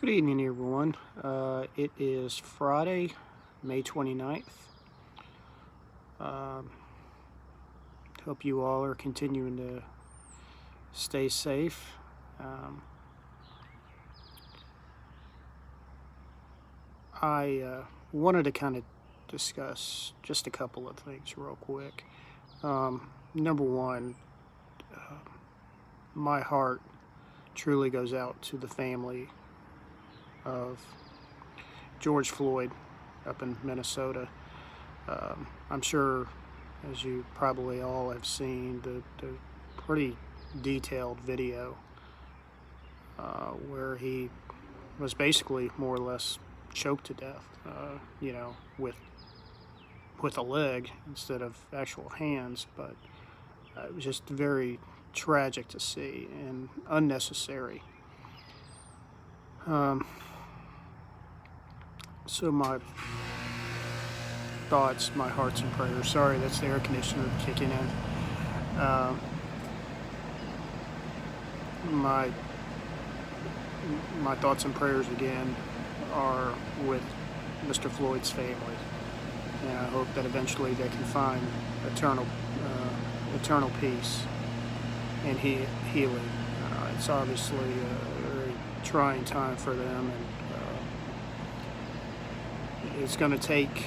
Good evening, everyone. It is Friday, May 29th. Um, Hope you all are continuing to stay safe. Um, I wanted to kind of discuss just a couple of things real quick. Number one, uh, my heart truly goes out to the family of George Floyd up in Minnesota. I'm sure, as you probably all have seen, the pretty detailed video where he was basically more or less choked to death, with a leg instead of actual hands. But it was just very tragic to see and unnecessary. Um, so my thoughts, my hearts and prayers. Sorry, that's the air conditioner kicking in. My thoughts and prayers again are with Mr. Floyd's family, and I hope that eventually they can find eternal peace and healing. It's obviously a very trying time for them, and it's going to take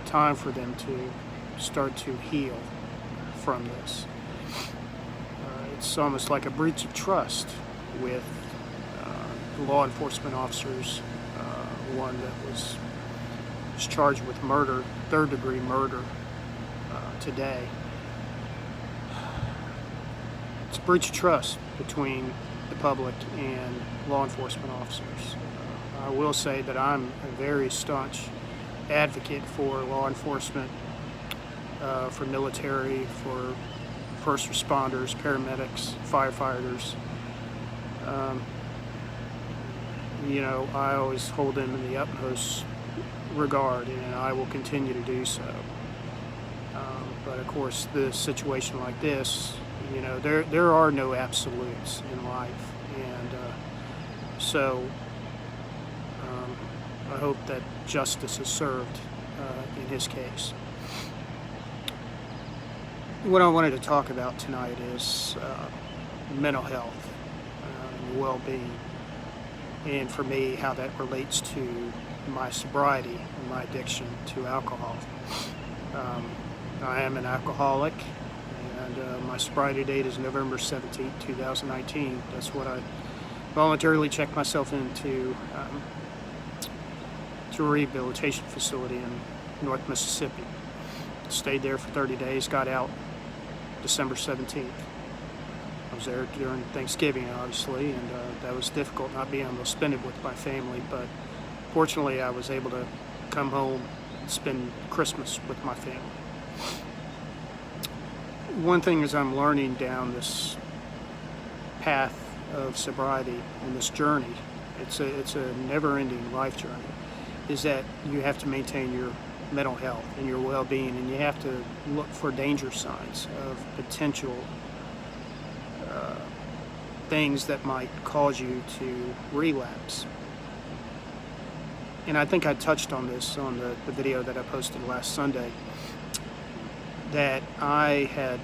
time for them to start to heal from this. It's almost like a breach of trust with law enforcement officers. One that was charged with murder, third-degree murder, today. It's a breach of trust between the public and law enforcement officers. I will say that I'm a very staunch advocate for law enforcement, for military, for first responders, paramedics, firefighters. I always hold them in the utmost regard, and I will continue to do so. But of course, the situation like this, there are no absolutes in life, and so I hope that justice is served in his case. What I wanted to talk about tonight is mental health and well-being, and for me, how that relates to my sobriety and my addiction to alcohol. I am an alcoholic, and my sobriety date is November 17, 2019. That's what I voluntarily checked myself into to a rehabilitation facility in North Mississippi. Stayed there for 30 days, got out December 17th. I was there during Thanksgiving, obviously, and that was difficult not being able to spend it with my family, but fortunately I was able to come home and spend Christmas with my family. One thing is I'm learning down this path of sobriety and this journey, it's a never-ending life journey, is that you have to maintain your mental health and your well-being, and you have to look for danger signs of potential things that might cause you to relapse. And I think I touched on this on the video that I posted last Sunday, that I had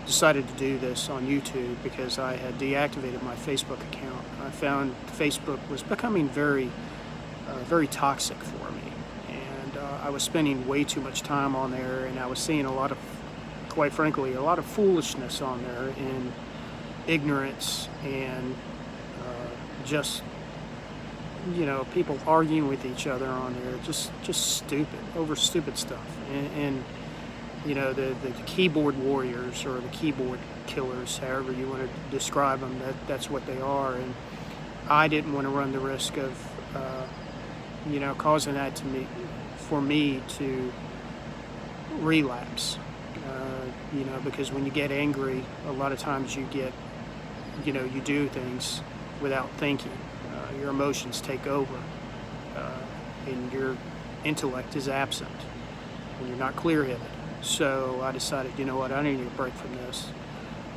decided to do this on YouTube because I had deactivated my Facebook account. I found Facebook was becoming very toxic for me, and I was spending way too much time on there, and I was seeing quite frankly, a lot of foolishness on there, and ignorance, and just people arguing with each other on there, just stupid stuff, and the keyboard warriors or the keyboard killers, however you want to describe them, that's what they are. And I didn't want to run the risk of causing that for me to relapse, because when you get angry, a lot of times you do things without thinking. Your emotions take over, and your intellect is absent, and you're not clear-headed. So I decided, I need a break from this.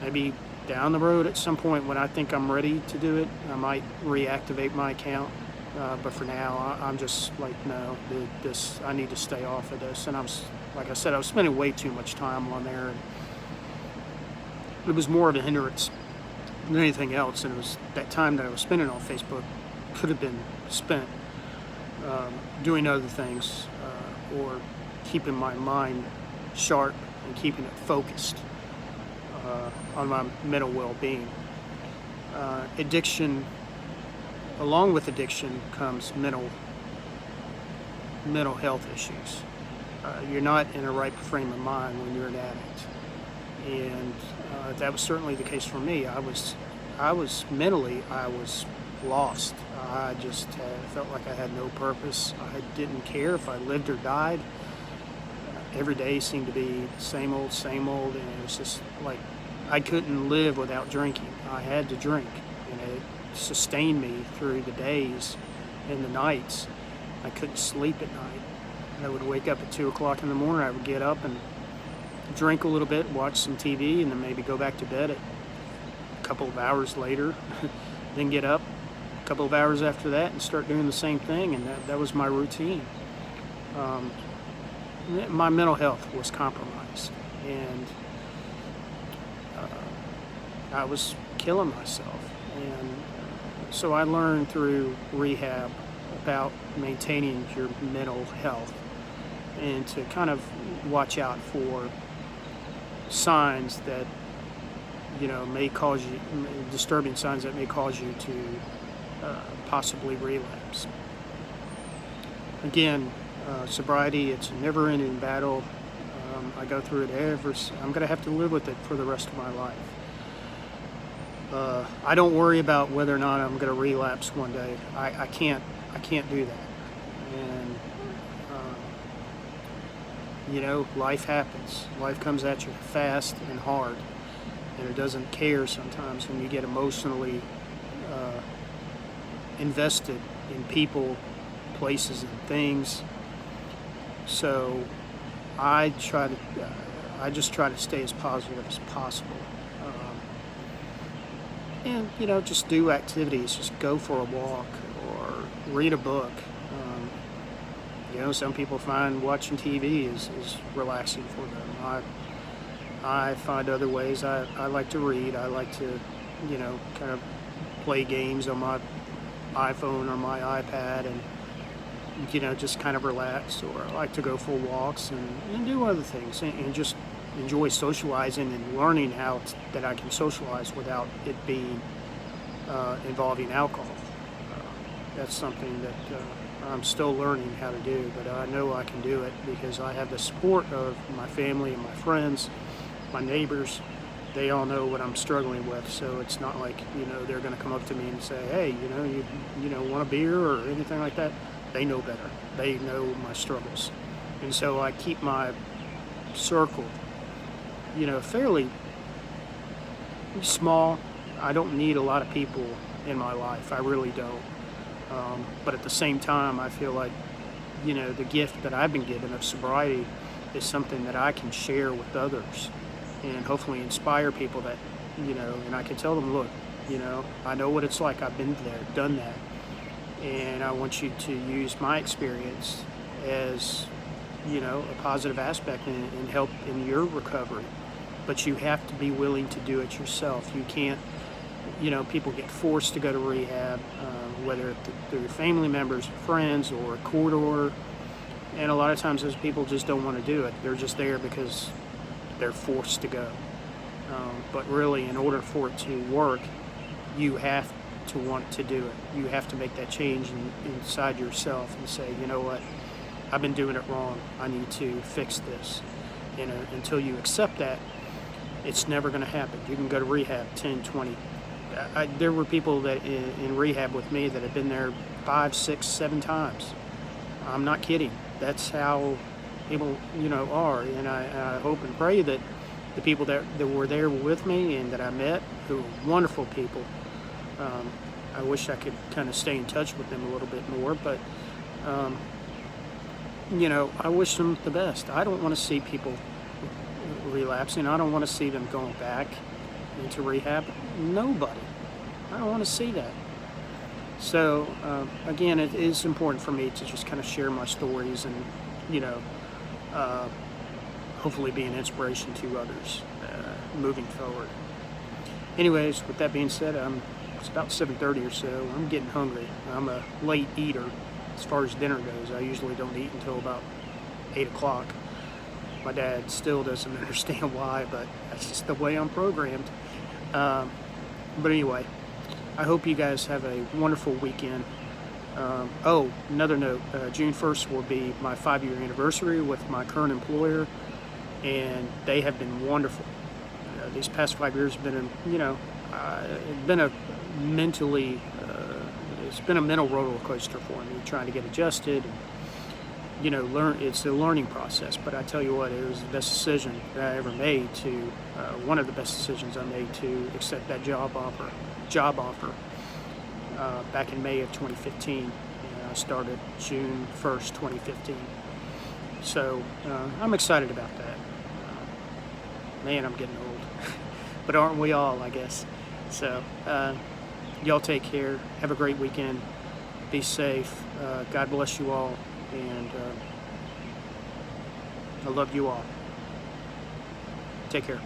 Maybe down the road at some point when I think I'm ready to do it, I might reactivate my account. But for now, I'm just like, no, this I need to stay off of this. And like I said, I was spending way too much time on there, and it was more of a hindrance than anything else. And it was that time that I was spending on Facebook could have been spent doing other things or keeping my mind sharp and keeping it focused on my mental well-being. Along with addiction comes mental health issues. You're not in a right frame of mind when you're an addict, and that was certainly the case for me. I was mentally, I was lost. I just felt like I had no purpose. I didn't care if I lived or died. Every day seemed to be same old, and it was just like I couldn't live without drinking. I had to drink, and it sustained me through the days and the nights. I couldn't sleep at night. I would wake up at 2 o'clock in the morning. I would get up and drink a little bit, watch some TV, and then maybe go back to bed at a couple of hours later. Then get up a couple of hours after that and start doing the same thing, and that was my routine. My mental health was compromised, and I was killing myself. And so I learned through rehab about maintaining your mental health and to kind of watch out for signs that, may cause you, disturbing signs that may cause you to possibly relapse. Again, sobriety, it's a never-ending battle. I go through it I'm going to have to live with it for the rest of my life. I don't worry about whether or not I'm going to relapse one day. I can't do that. And life happens. Life comes at you fast and hard, and it doesn't care sometimes when you get emotionally invested in people, places, and things. So I just try to stay as positive as possible. And, just do activities, just go for a walk or read a book. Some people find watching TV is relaxing for them. I find other ways. I like to read. I like to, kind of play games on my iPhone or my iPad and, just kind of relax. Or I like to go for walks and do other things and just enjoy socializing and learning that I can socialize without it being involving alcohol. That's something that I'm still learning how to do, but I know I can do it because I have the support of my family and my friends, my neighbors. They all know what I'm struggling with, so it's not like they're going to come up to me and say, hey, you want a beer or anything like that. They know better. They know my struggles, and so I keep my circle fairly small. I don't need a lot of people in my life. I really don't. But at the same time, I feel like, the gift that I've been given of sobriety is something that I can share with others and hopefully inspire people that, and I can tell them, look, I know what it's like. I've been there, done that. And I want you to use my experience as, a positive aspect and help in your recovery. But you have to be willing to do it yourself. You can't, people get forced to go to rehab, whether through family members, friends, or a court order. And a lot of times those people just don't want to do it. They're just there because they're forced to go. But really, in order for it to work, you have to want to do it. You have to make that change inside yourself and say, you know what, I've been doing it wrong. I need to fix this. Until you accept that, it's never going to happen. You can go to rehab 10, 20. There were people that in rehab with me that have been there 5, 6, 7 times. I'm not kidding. That's how people, are. And I hope and pray that the people that were there with me and that I met, who were wonderful people, I wish I could kind of stay in touch with them a little bit more, but, I wish them the best. I don't want to see people relapsing. I don't want to see them going back. into rehab? Nobody. I don't want to see that. So again, it is important for me to just kind of share my stories and, you know, uh, hopefully be an inspiration to others moving forward. Anyways, with that being said, it's about 7:30 or so. I'm getting hungry. I'm a late eater as far as dinner goes. I usually don't eat until about 8 o'clock. My dad still doesn't understand why, but that's just the way I'm programmed. But anyway, I hope you guys have a wonderful weekend. Oh, another note, June 1st will be my 5-year anniversary with my current employer, and they have been wonderful. These past 5 years have been, it's been a mentally, it's been a mental roller coaster for me, trying to get adjusted, and, it's a learning process. But I tell you what, it was the best decision that I ever made one of the best decisions I made to accept that job offer back in May of 2015. I started June 1st, 2015. So I'm excited about that. Man, I'm getting old. But aren't we all, I guess? So y'all take care. Have a great weekend. Be safe. God bless you all. And I love you all. Take care.